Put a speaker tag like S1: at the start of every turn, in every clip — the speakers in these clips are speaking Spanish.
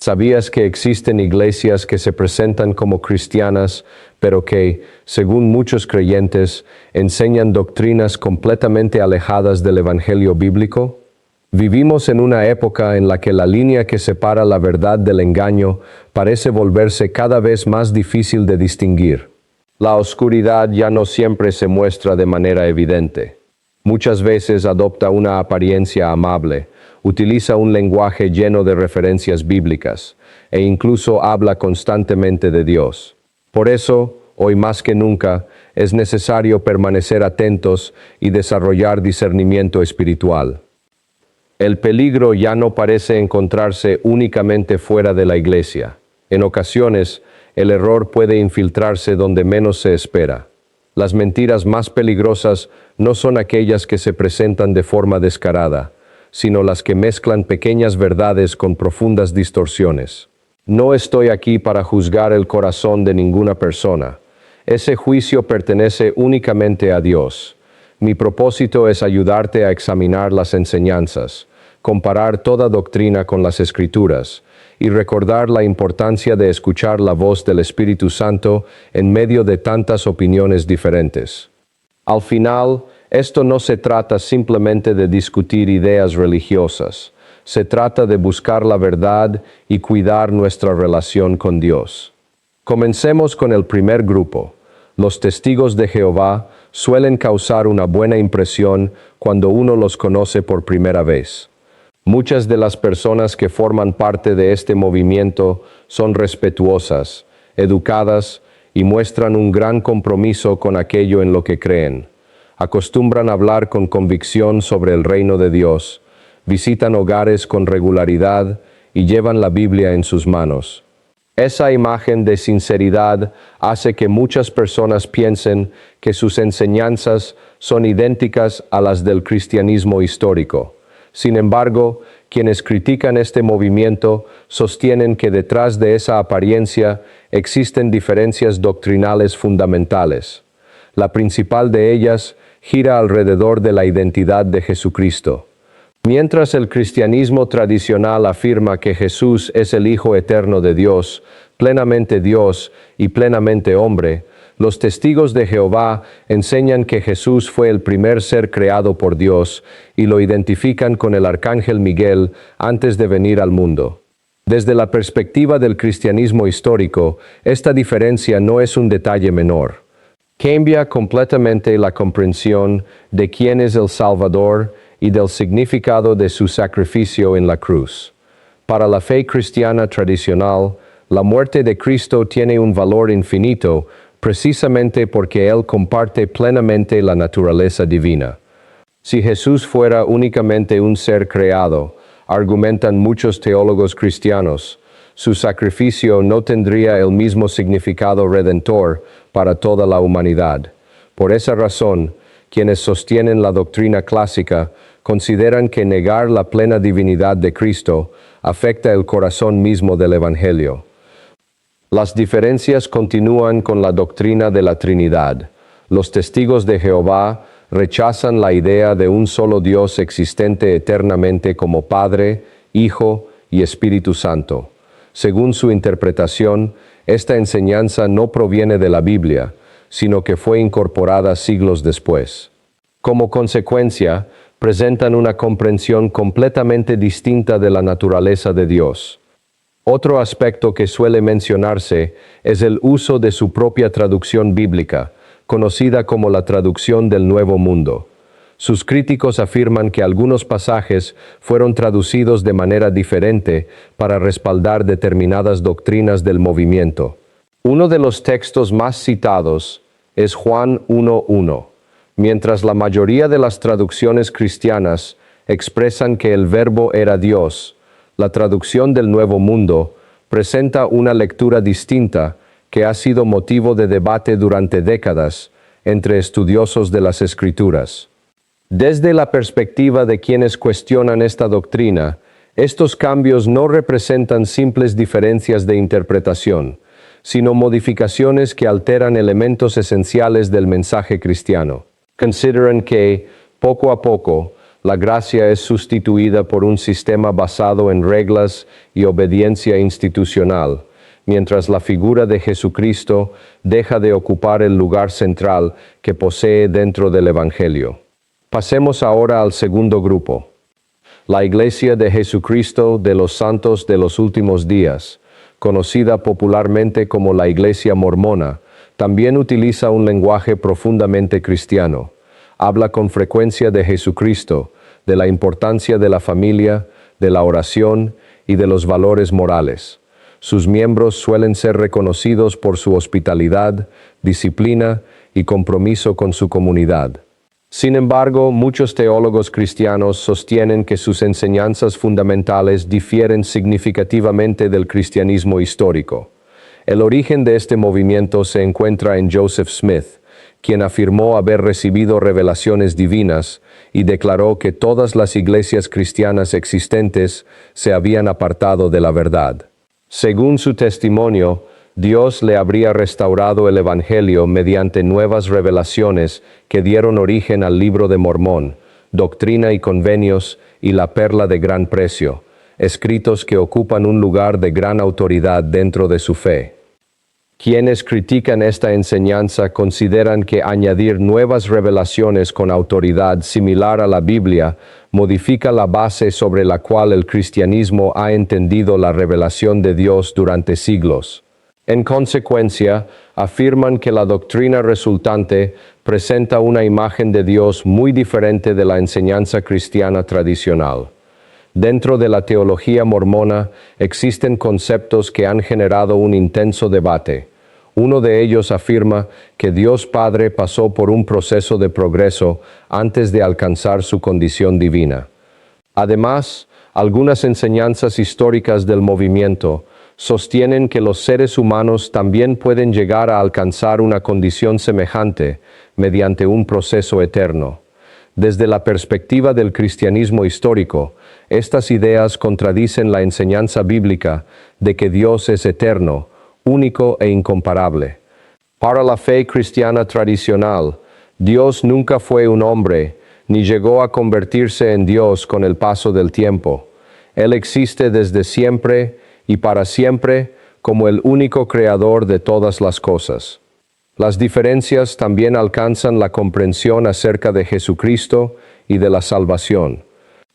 S1: ¿Sabías que existen iglesias que se presentan como cristianas, pero que, según muchos creyentes, enseñan doctrinas completamente alejadas del Evangelio bíblico? Vivimos en una época en la que la línea que separa la verdad del engaño parece volverse cada vez más difícil de distinguir. La oscuridad ya no siempre se muestra de manera evidente. Muchas veces adopta una apariencia amable, utiliza un lenguaje lleno de referencias bíblicas e incluso habla constantemente de Dios. Por eso, hoy más que nunca, es necesario permanecer atentos y desarrollar discernimiento espiritual. El peligro ya no parece encontrarse únicamente fuera de la iglesia. En ocasiones, el error puede infiltrarse donde menos se espera. Las mentiras más peligrosas no son aquellas que se presentan de forma descarada, sino las que mezclan pequeñas verdades con profundas distorsiones. No estoy aquí para juzgar el corazón de ninguna persona. Ese juicio pertenece únicamente a Dios. Mi propósito es ayudarte a examinar las enseñanzas, comparar toda doctrina con las Escrituras y recordar la importancia de escuchar la voz del Espíritu Santo en medio de tantas opiniones diferentes. Al final, esto no se trata simplemente de discutir ideas religiosas. Se trata de buscar la verdad y cuidar nuestra relación con Dios. Comencemos con el primer grupo. Los testigos de Jehová suelen causar una buena impresión cuando uno los conoce por primera vez. Muchas de las personas que forman parte de este movimiento son respetuosas, educadas y muestran un gran compromiso con aquello en lo que creen. Acostumbran a hablar con convicción sobre el reino de Dios, visitan hogares con regularidad y llevan la Biblia en sus manos. Esa imagen de sinceridad hace que muchas personas piensen que sus enseñanzas son idénticas a las del cristianismo histórico. Sin embargo, quienes critican este movimiento sostienen que detrás de esa apariencia existen diferencias doctrinales fundamentales. La principal de ellas gira alrededor de la identidad de Jesucristo. Mientras el cristianismo tradicional afirma que Jesús es el Hijo eterno de Dios y plenamente hombre, los testigos de Jehová enseñan que Jesús fue el primer ser creado por Dios y lo identifican con el arcángel Miguel antes de venir al mundo. Desde la perspectiva del cristianismo histórico, esta diferencia no es un detalle menor. Cambia completamente la comprensión de quién es el Salvador y del significado de su sacrificio en la cruz. Para la fe cristiana tradicional, la muerte de Cristo tiene un valor infinito precisamente porque Él comparte plenamente la naturaleza divina. Si Jesús fuera únicamente un ser creado, argumentan muchos teólogos cristianos, su sacrificio no tendría el mismo significado redentor para toda la humanidad. Por esa razón, quienes sostienen la doctrina clásica consideran que negar la plena divinidad de Cristo afecta el corazón mismo del Evangelio. Las diferencias continúan con la doctrina de la Trinidad. Los testigos de Jehová rechazan la idea de un solo Dios existente eternamente como Padre, Hijo y Espíritu Santo. Según su interpretación, esta enseñanza no proviene de la Biblia, sino que fue incorporada siglos después. Como consecuencia, presentan una comprensión completamente distinta de la naturaleza de Dios. Otro aspecto que suele mencionarse es el uso de su propia traducción bíblica, conocida como la traducción del Nuevo Mundo. Sus críticos afirman que algunos pasajes fueron traducidos de manera diferente para respaldar determinadas doctrinas del movimiento. Uno de los textos más citados es Juan 1:1. Mientras la mayoría de las traducciones cristianas expresan que el Verbo era Dios, la traducción del Nuevo Mundo presenta una lectura distinta que ha sido motivo de debate durante décadas entre estudiosos de las Escrituras. Desde la perspectiva de quienes cuestionan esta doctrina, estos cambios no representan simples diferencias de interpretación, sino modificaciones que alteran elementos esenciales del mensaje cristiano. Consideran que, poco a poco, La gracia es sustituida por un sistema basado en reglas y obediencia institucional, mientras la figura de Jesucristo deja de ocupar el lugar central que posee dentro del Evangelio. Pasemos ahora al segundo grupo. La Iglesia de Jesucristo de los Santos de los Últimos Días, conocida popularmente como la Iglesia Mormona, también utiliza un lenguaje profundamente cristiano. Habla con frecuencia de Jesucristo, de la importancia de la familia, de la oración y de los valores morales. Sus miembros suelen ser reconocidos por su hospitalidad, disciplina y compromiso con su comunidad. Sin embargo, muchos teólogos cristianos sostienen que sus enseñanzas fundamentales difieren significativamente del cristianismo histórico. El origen de este movimiento se encuentra en Joseph Smith, quien afirmó haber recibido revelaciones divinas y declaró que todas las iglesias cristianas existentes se habían apartado de la verdad. Según su testimonio, Dios le habría restaurado el Evangelio mediante nuevas revelaciones que dieron origen al Libro de Mormón, Doctrina y Convenios y la Perla de Gran Precio, escritos que ocupan un lugar de gran autoridad dentro de su fe. Quienes critican esta enseñanza consideran que añadir nuevas revelaciones con autoridad similar a la Biblia modifica la base sobre la cual el cristianismo ha entendido la revelación de Dios durante siglos. En consecuencia, afirman que la doctrina resultante presenta una imagen de Dios muy diferente de la enseñanza cristiana tradicional. Dentro de la teología mormona existen conceptos que han generado un intenso debate. Uno de ellos afirma que Dios Padre pasó por un proceso de progreso antes de alcanzar su condición divina. Además, algunas enseñanzas históricas del movimiento sostienen que los seres humanos también pueden llegar a alcanzar una condición semejante mediante un proceso eterno. Desde la perspectiva del cristianismo histórico, estas ideas contradicen la enseñanza bíblica de que Dios es eterno, único e incomparable. Para la fe cristiana tradicional, Dios nunca fue un hombre, ni llegó a convertirse en Dios con el paso del tiempo. Él existe desde siempre y para siempre como el único creador de todas las cosas. Las diferencias también alcanzan la comprensión acerca de Jesucristo y de la salvación.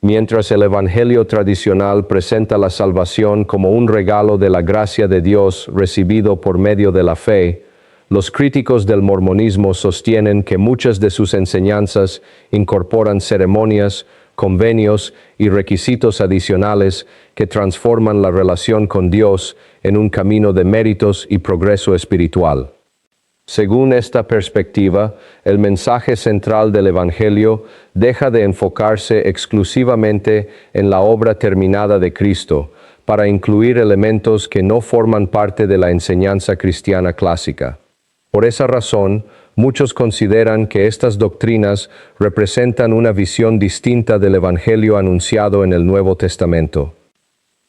S1: Mientras el Evangelio tradicional presenta la salvación como un regalo de la gracia de Dios recibido por medio de la fe, los críticos del mormonismo sostienen que muchas de sus enseñanzas incorporan ceremonias, convenios y requisitos adicionales que transforman la relación con Dios en un camino de méritos y progreso espiritual. Según esta perspectiva, el mensaje central del Evangelio deja de enfocarse exclusivamente en la obra terminada de Cristo, para incluir elementos que no forman parte de la enseñanza cristiana clásica. Por esa razón, muchos consideran que estas doctrinas representan una visión distinta del Evangelio anunciado en el Nuevo Testamento.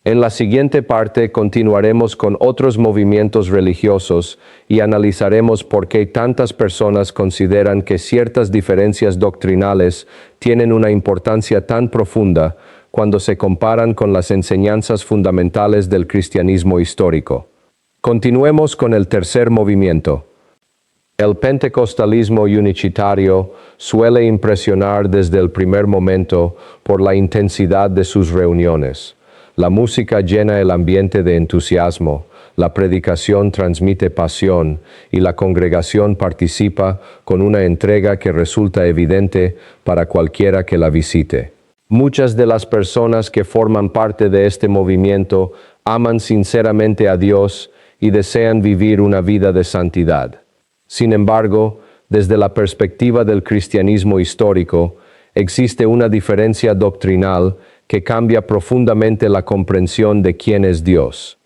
S1: En la siguiente parte continuaremos con otros movimientos religiosos y analizaremos por qué tantas personas consideran que ciertas diferencias doctrinales tienen una importancia tan profunda cuando se comparan con las enseñanzas fundamentales del cristianismo histórico. Continuemos con el tercer movimiento. El pentecostalismo unicitario suele impresionar desde el primer momento por la intensidad de sus reuniones. La música llena el ambiente de entusiasmo, la predicación transmite pasión y la congregación participa con una entrega que resulta evidente para cualquiera que la visite. Muchas de las personas que forman parte de este movimiento aman sinceramente a Dios y desean vivir una vida de santidad. Sin embargo, desde la perspectiva del cristianismo histórico, existe una diferencia doctrinal que cambia profundamente la comprensión de quién es Dios.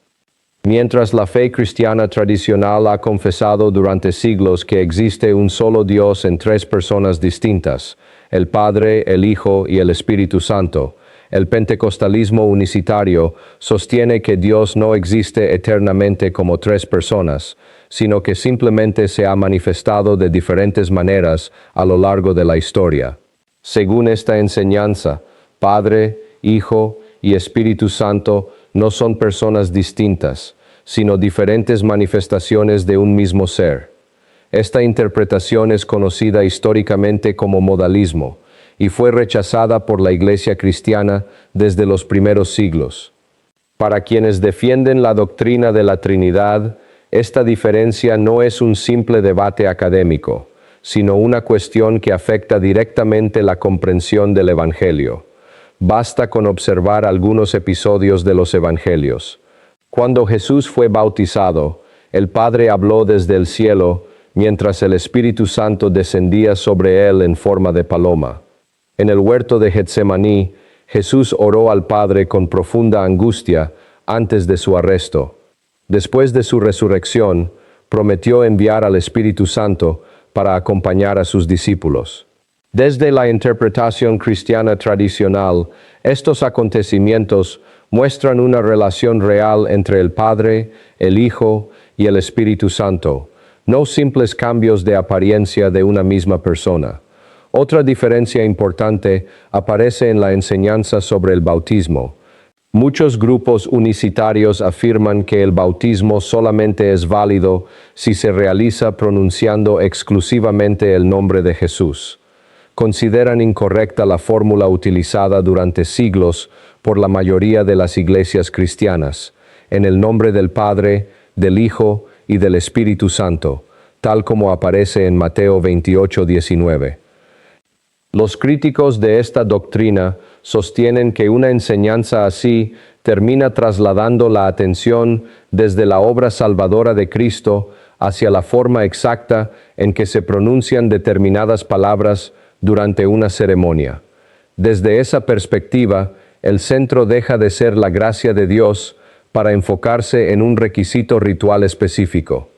S1: Mientras la fe cristiana tradicional ha confesado durante siglos que existe un solo Dios en tres personas distintas, el Padre, el Hijo y el Espíritu Santo, el pentecostalismo unicitario sostiene que Dios no existe eternamente como tres personas, sino que simplemente se ha manifestado de diferentes maneras a lo largo de la historia. Según esta enseñanza, Padre, Hijo y Espíritu Santo no son personas distintas, sino diferentes manifestaciones de un mismo ser. Esta interpretación es conocida históricamente como modalismo y fue rechazada por la Iglesia cristiana desde los primeros siglos. Para quienes defienden la doctrina de la Trinidad, esta diferencia no es un simple debate académico, sino una cuestión que afecta directamente la comprensión del Evangelio. Basta con observar algunos episodios de los Evangelios. Cuando Jesús fue bautizado, el Padre habló desde el cielo, mientras el Espíritu Santo descendía sobre él en forma de paloma. En el huerto de Getsemaní, Jesús oró al Padre con profunda angustia antes de su arresto. Después de su resurrección, prometió enviar al Espíritu Santo para acompañar a sus discípulos. Desde la interpretación cristiana tradicional, estos acontecimientos muestran una relación real entre el Padre, el Hijo y el Espíritu Santo, no simples cambios de apariencia de una misma persona. Otra diferencia importante aparece en la enseñanza sobre el bautismo. Muchos grupos unicitarios afirman que el bautismo solamente es válido si se realiza pronunciando exclusivamente el nombre de Jesús. Consideran incorrecta la fórmula utilizada durante siglos por la mayoría de las iglesias cristianas, en el nombre del Padre, del Hijo y del Espíritu Santo, tal como aparece en Mateo 28:19. Los críticos de esta doctrina sostienen que una enseñanza así termina trasladando la atención desde la obra salvadora de Cristo hacia la forma exacta en que se pronuncian determinadas palabras durante una ceremonia. Desde esa perspectiva, el centro deja de ser la gracia de Dios para enfocarse en un requisito ritual específico.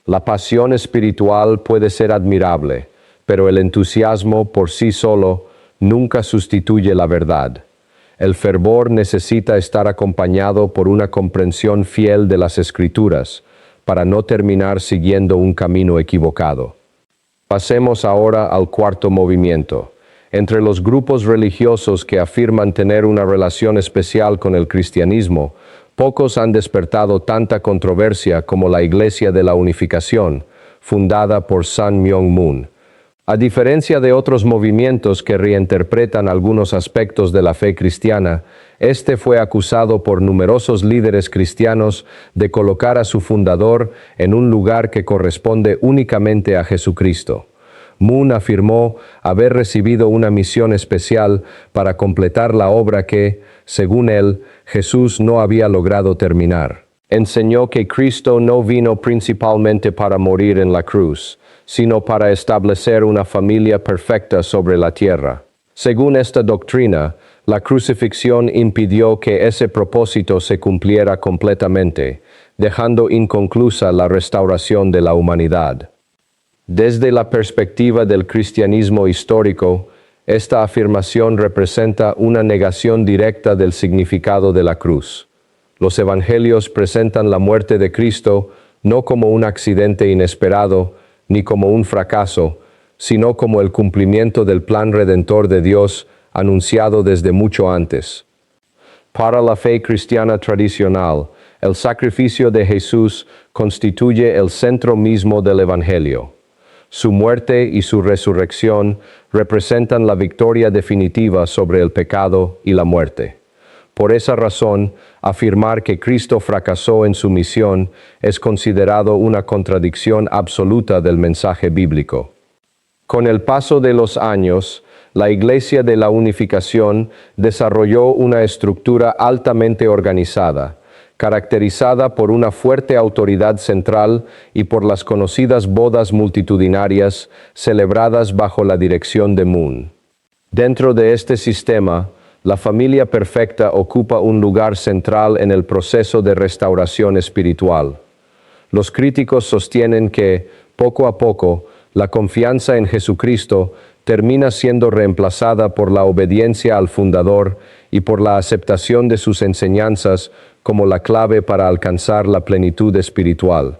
S1: La pasión espiritual puede ser admirable, pero el entusiasmo por sí solo nunca sustituye la verdad. El fervor necesita estar acompañado por una comprensión fiel de las Escrituras, para no terminar siguiendo un camino equivocado. Pasemos ahora al cuarto movimiento. Entre los grupos religiosos que afirman tener una relación especial con el cristianismo, pocos han despertado tanta controversia como la Iglesia de la Unificación, fundada por Sun Myung Moon. A diferencia de otros movimientos que reinterpretan algunos aspectos de la fe cristiana, este fue acusado por numerosos líderes cristianos de colocar a su fundador en un lugar que corresponde únicamente a Jesucristo. Moon afirmó haber recibido una misión especial para completar la obra que, según él, Jesús no había logrado terminar. Enseñó que Cristo no vino principalmente para morir en la cruz, sino para establecer una familia perfecta sobre la tierra. Según esta doctrina, la crucifixión impidió que ese propósito se cumpliera completamente, dejando inconclusa la restauración de la humanidad. Desde la perspectiva del cristianismo histórico, esta afirmación representa una negación directa del significado de la cruz. Los evangelios presentan la muerte de Cristo no como un accidente inesperado, ni como un fracaso, sino como el cumplimiento del plan redentor de Dios anunciado desde mucho antes. Para la fe cristiana tradicional, el sacrificio de Jesús constituye el centro mismo del Evangelio. Su muerte y su resurrección representan la victoria definitiva sobre el pecado y la muerte. Por esa razón, afirmar que Cristo fracasó en su misión es considerado una contradicción absoluta del mensaje bíblico. Con el paso de los años, la Iglesia de la Unificación desarrolló una estructura altamente organizada, caracterizada por una fuerte autoridad central y por las conocidas bodas multitudinarias celebradas bajo la dirección de Moon. Dentro de este sistema, la familia perfecta ocupa un lugar central en el proceso de restauración espiritual. Los críticos sostienen que, poco a poco, la confianza en Jesucristo termina siendo reemplazada por la obediencia al fundador y por la aceptación de sus enseñanzas como la clave para alcanzar la plenitud espiritual.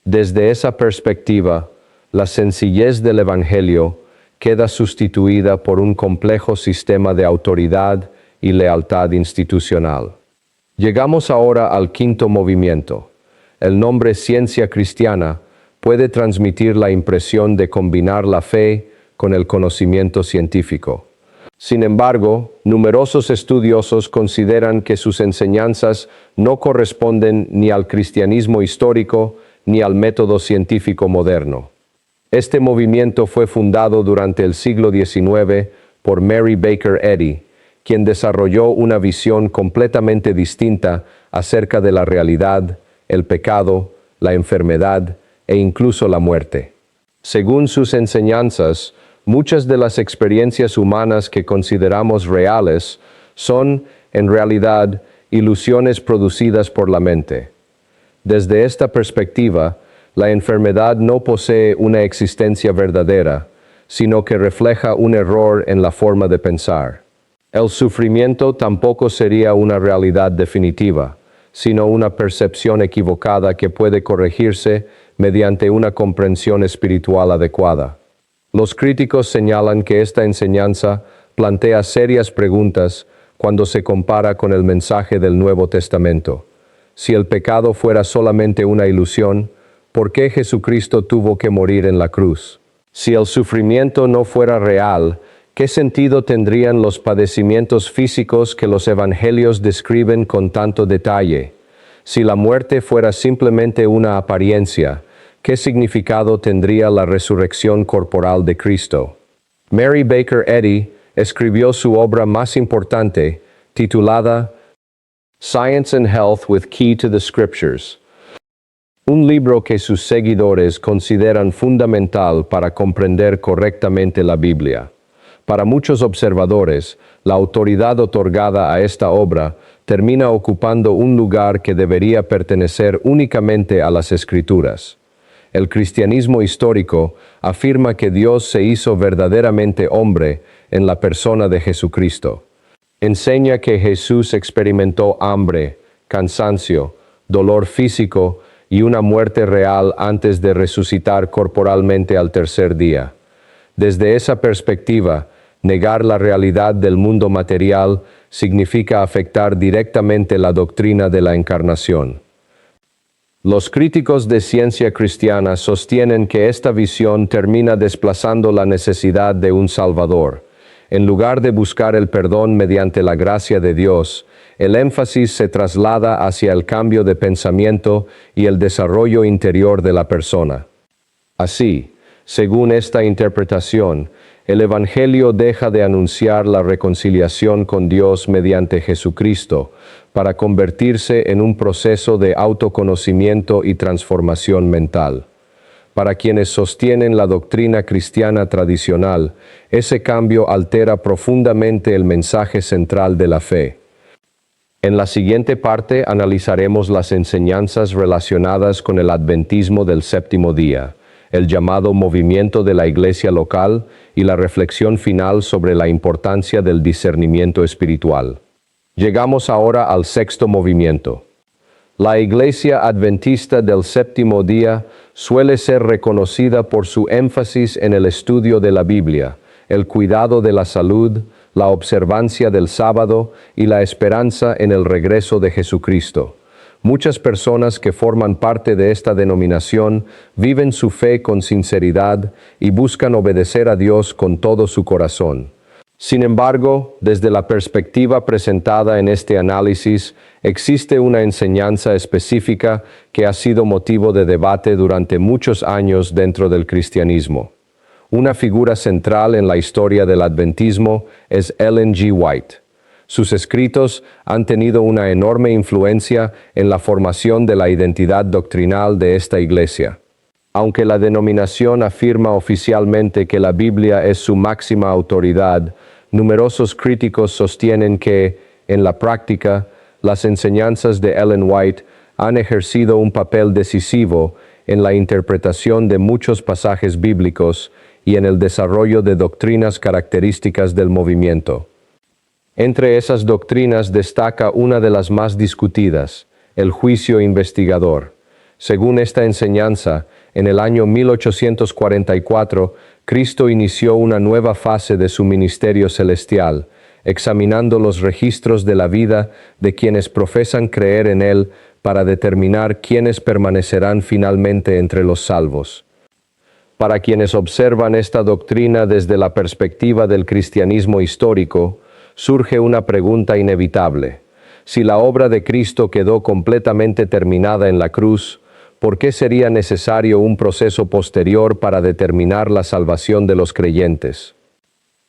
S1: Desde esa perspectiva, la sencillez del Evangelio, queda sustituida por un complejo sistema de autoridad y lealtad institucional. Llegamos ahora al quinto movimiento. El nombre ciencia cristiana puede transmitir la impresión de combinar la fe con el conocimiento científico. Sin embargo, numerosos estudiosos consideran que sus enseñanzas no corresponden ni al cristianismo histórico ni al método científico moderno. Este movimiento fue fundado durante el siglo XIX por Mary Baker Eddy, quien desarrolló una visión completamente distinta acerca de la realidad, el pecado, la enfermedad e incluso la muerte. Según sus enseñanzas, muchas de las experiencias humanas que consideramos reales son, en realidad, ilusiones producidas por la mente. Desde esta perspectiva, la enfermedad no posee una existencia verdadera, sino que refleja un error en la forma de pensar. El sufrimiento tampoco sería una realidad definitiva, sino una percepción equivocada que puede corregirse mediante una comprensión espiritual adecuada. Los críticos señalan que esta enseñanza plantea serias preguntas cuando se compara con el mensaje del Nuevo Testamento. Si el pecado fuera solamente una ilusión, ¿por qué Jesucristo tuvo que morir en la cruz? Si el sufrimiento no fuera real, ¿qué sentido tendrían los padecimientos físicos que los evangelios describen con tanto detalle? Si la muerte fuera simplemente una apariencia, ¿qué significado tendría la resurrección corporal de Cristo? Mary Baker Eddy escribió su obra más importante, titulada Science and Health with Key to the Scriptures, un libro que sus seguidores consideran fundamental para comprender correctamente la Biblia. Para muchos observadores, la autoridad otorgada a esta obra termina ocupando un lugar que debería pertenecer únicamente a las Escrituras. El cristianismo histórico afirma que Dios se hizo verdaderamente hombre en la persona de Jesucristo. Enseña que Jesús experimentó hambre, cansancio, dolor físico y una muerte real antes de resucitar corporalmente al tercer día. Desde esa perspectiva, negar la realidad del mundo material significa afectar directamente la doctrina de la encarnación. Los críticos de ciencia cristiana sostienen que esta visión termina desplazando la necesidad de un Salvador. En lugar de buscar el perdón mediante la gracia de Dios, el énfasis se traslada hacia el cambio de pensamiento y el desarrollo interior de la persona. Así, según esta interpretación, el Evangelio deja de anunciar la reconciliación con Dios mediante Jesucristo para convertirse en un proceso de autoconocimiento y transformación mental. Para quienes sostienen la doctrina cristiana tradicional, ese cambio altera profundamente el mensaje central de la fe. En la siguiente parte analizaremos las enseñanzas relacionadas con el adventismo del séptimo día, el llamado movimiento de la iglesia local y la reflexión final sobre la importancia del discernimiento espiritual. Llegamos ahora al sexto movimiento. La Iglesia Adventista del Séptimo Día suele ser reconocida por su énfasis en el estudio de la Biblia, el cuidado de la salud, la observancia del sábado y la esperanza en el regreso de Jesucristo. Muchas personas que forman parte de esta denominación viven su fe con sinceridad y buscan obedecer a Dios con todo su corazón. Sin embargo, desde la perspectiva presentada en este análisis, existe una enseñanza específica que ha sido motivo de debate durante muchos años dentro del cristianismo. Una figura central en la historia del adventismo es Ellen G. White. Sus escritos han tenido una enorme influencia en la formación de la identidad doctrinal de esta iglesia. Aunque la denominación afirma oficialmente que la Biblia es su máxima autoridad, numerosos críticos sostienen que, en la práctica, las enseñanzas de Ellen White han ejercido un papel decisivo en la interpretación de muchos pasajes bíblicos y en el desarrollo de doctrinas características del movimiento. Entre esas doctrinas destaca una de las más discutidas, el juicio investigador. Según esta enseñanza, en el año 1844, Cristo inició una nueva fase de su ministerio celestial, examinando los registros de la vida de quienes profesan creer en Él para determinar quiénes permanecerán finalmente entre los salvos. Para quienes observan esta doctrina desde la perspectiva del cristianismo histórico, surge una pregunta inevitable. Si la obra de Cristo quedó completamente terminada en la cruz, ¿por qué sería necesario un proceso posterior para determinar la salvación de los creyentes?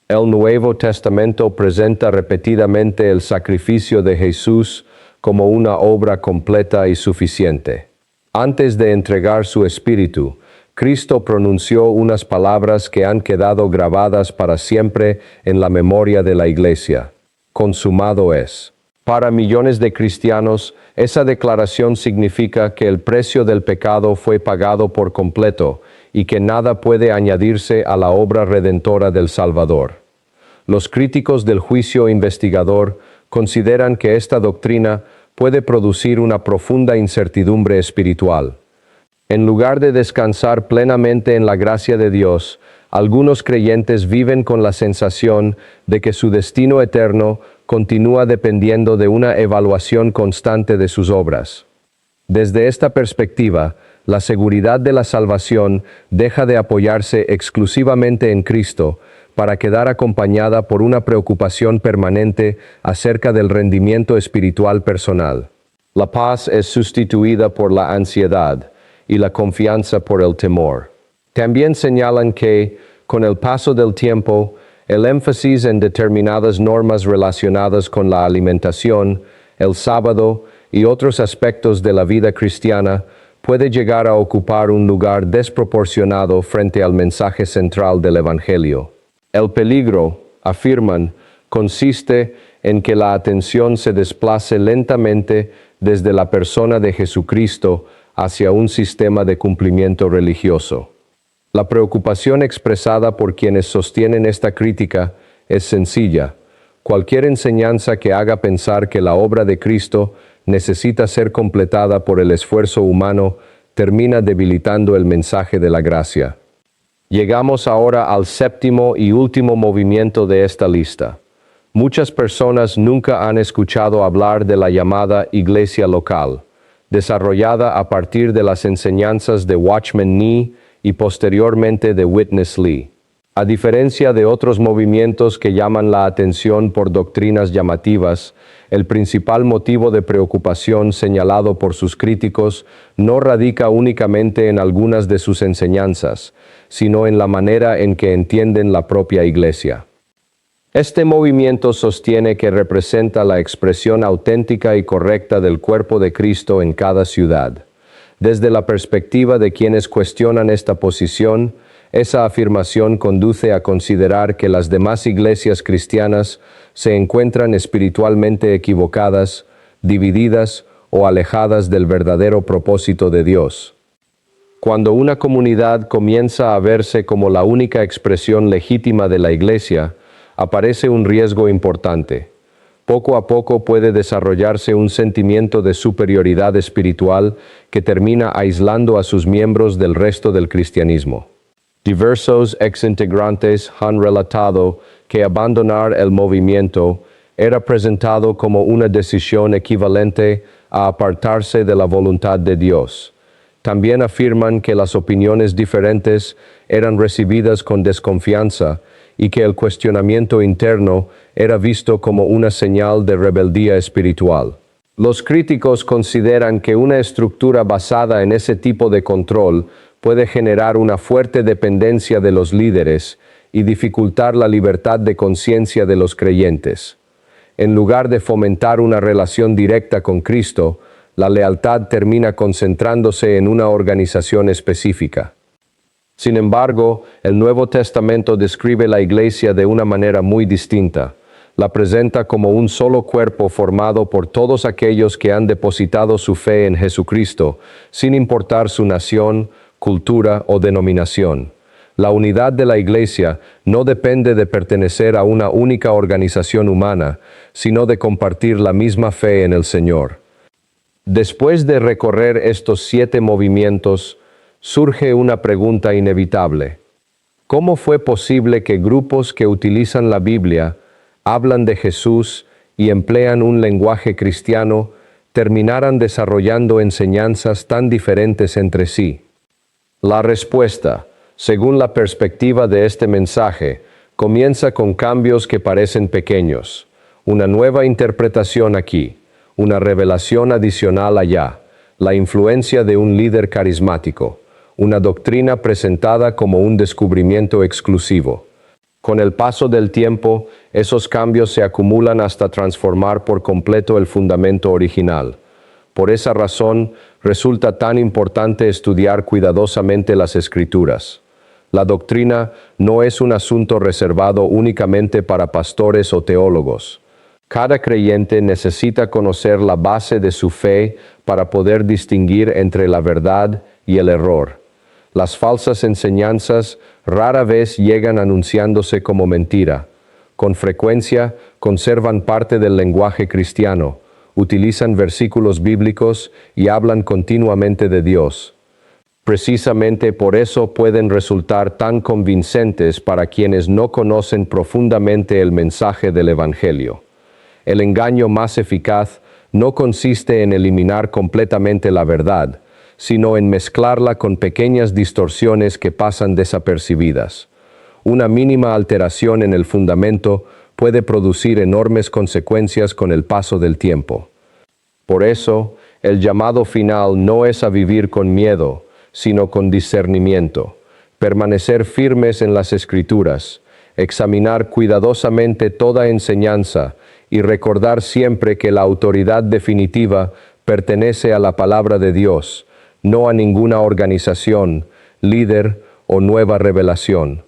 S1: El Nuevo Testamento presenta repetidamente el sacrificio de Jesús como una obra completa y suficiente. Antes de entregar su espíritu, Cristo pronunció unas palabras que han quedado grabadas para siempre en la memoria de la Iglesia. Consumado es. Para millones de cristianos, esa declaración significa que el precio del pecado fue pagado por completo y que nada puede añadirse a la obra redentora del Salvador. Los críticos del juicio investigador consideran que esta doctrina puede producir una profunda incertidumbre espiritual. En lugar de descansar plenamente en la gracia de Dios, algunos creyentes viven con la sensación de que su destino eterno continúa dependiendo de una evaluación constante de sus obras. Desde esta perspectiva, la seguridad de la salvación deja de apoyarse exclusivamente en Cristo para quedar acompañada por una preocupación permanente acerca del rendimiento espiritual personal. La paz es sustituida por la ansiedad y la confianza por el temor. También señalan que, con el paso del tiempo, el énfasis en determinadas normas relacionadas con la alimentación, el sábado y otros aspectos de la vida cristiana puede llegar a ocupar un lugar desproporcionado frente al mensaje central del Evangelio. El peligro, afirman, consiste en que la atención se desplace lentamente desde la persona de Jesucristo hacia un sistema de cumplimiento religioso. La preocupación expresada por quienes sostienen esta crítica es sencilla. Cualquier enseñanza que haga pensar que la obra de Cristo necesita ser completada por el esfuerzo humano termina debilitando el mensaje de la gracia. Llegamos ahora al séptimo y último movimiento de esta lista. Muchas personas nunca han escuchado hablar de la llamada iglesia local, desarrollada a partir de las enseñanzas de Watchman Nee y posteriormente de Witness Lee. A diferencia de otros movimientos que llaman la atención por doctrinas llamativas, el principal motivo de preocupación señalado por sus críticos no radica únicamente en algunas de sus enseñanzas, sino en la manera en que entienden la propia Iglesia. Este movimiento sostiene que representa la expresión auténtica y correcta del cuerpo de Cristo en cada ciudad. Desde la perspectiva de quienes cuestionan esta posición, esa afirmación conduce a considerar que las demás iglesias cristianas se encuentran espiritualmente equivocadas, divididas o alejadas del verdadero propósito de Dios. Cuando una comunidad comienza a verse como la única expresión legítima de la iglesia, aparece un riesgo importante. Poco a poco puede desarrollarse un sentimiento de superioridad espiritual que termina aislando a sus miembros del resto del cristianismo. Diversos ex-integrantes han relatado que abandonar el movimiento era presentado como una decisión equivalente a apartarse de la voluntad de Dios. También afirman que las opiniones diferentes eran recibidas con desconfianza y que el cuestionamiento interno era visto como una señal de rebeldía espiritual. Los críticos consideran que una estructura basada en ese tipo de control puede generar una fuerte dependencia de los líderes y dificultar la libertad de conciencia de los creyentes. En lugar de fomentar una relación directa con Cristo, la lealtad termina concentrándose en una organización específica. Sin embargo, el Nuevo Testamento describe la Iglesia de una manera muy distinta. La presenta como un solo cuerpo formado por todos aquellos que han depositado su fe en Jesucristo, sin importar su nación, cultura o denominación. La unidad de la Iglesia no depende de pertenecer a una única organización humana, sino de compartir la misma fe en el Señor. Después de recorrer estos 7 movimientos, surge una pregunta inevitable. ¿Cómo fue posible que grupos que utilizan la Biblia, hablan de Jesús y emplean un lenguaje cristiano, terminaran desarrollando enseñanzas tan diferentes entre sí? La respuesta, según la perspectiva de este mensaje, comienza con cambios que parecen pequeños, una nueva interpretación aquí, una revelación adicional allá, la influencia de un líder carismático, una doctrina presentada como un descubrimiento exclusivo. Con el paso del tiempo, esos cambios se acumulan hasta transformar por completo el fundamento original. Por esa razón, resulta tan importante estudiar cuidadosamente las Escrituras. La doctrina no es un asunto reservado únicamente para pastores o teólogos. Cada creyente necesita conocer la base de su fe para poder distinguir entre la verdad y el error. Las falsas enseñanzas rara vez llegan anunciándose como mentira. Con frecuencia conservan parte del lenguaje cristiano, utilizan versículos bíblicos y hablan continuamente de Dios. Precisamente por eso pueden resultar tan convincentes para quienes no conocen profundamente el mensaje del Evangelio. El engaño más eficaz no consiste en eliminar completamente la verdad, sino en mezclarla con pequeñas distorsiones que pasan desapercibidas. Una mínima alteración en el fundamento puede producir enormes consecuencias con el paso del tiempo. Por eso, el llamado final no es a vivir con miedo, sino con discernimiento, permanecer firmes en las Escrituras, examinar cuidadosamente toda enseñanza y recordar siempre que la autoridad definitiva pertenece a la palabra de Dios, no a ninguna organización, líder o nueva revelación.